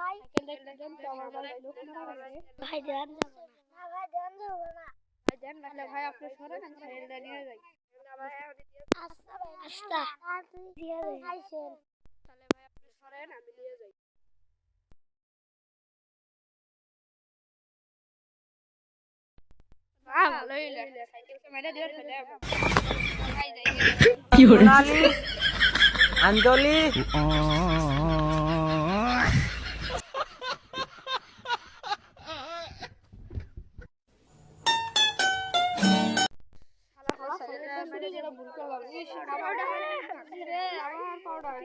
সাইকেলটা একটু দেন তো, আমার ভাই লোক মারা গেছে। ভাই দেন যাবো না, ভাই দেন যাবো না। ভাই দেন না, তাহলে ভাই আপনি সরেন, আমি সাইকেলটা নিয়ে যাই। আচ্ছা ভাই, আচ্ছা তুই দিয়ে দে খাইছেন। তাহলে ভাই আপনি সরেন, আমি নিয়ে যাই। ভালোই লাগে, সাইকেলটা মেরে দিয়ে ফেলে ভাই যাই। কি হলো আঞ্জলি শালা সাইকেলটা মেরে দিয়ে ভুল করলাম। ইস, আমার পাউডার রে, আমার পাউডার।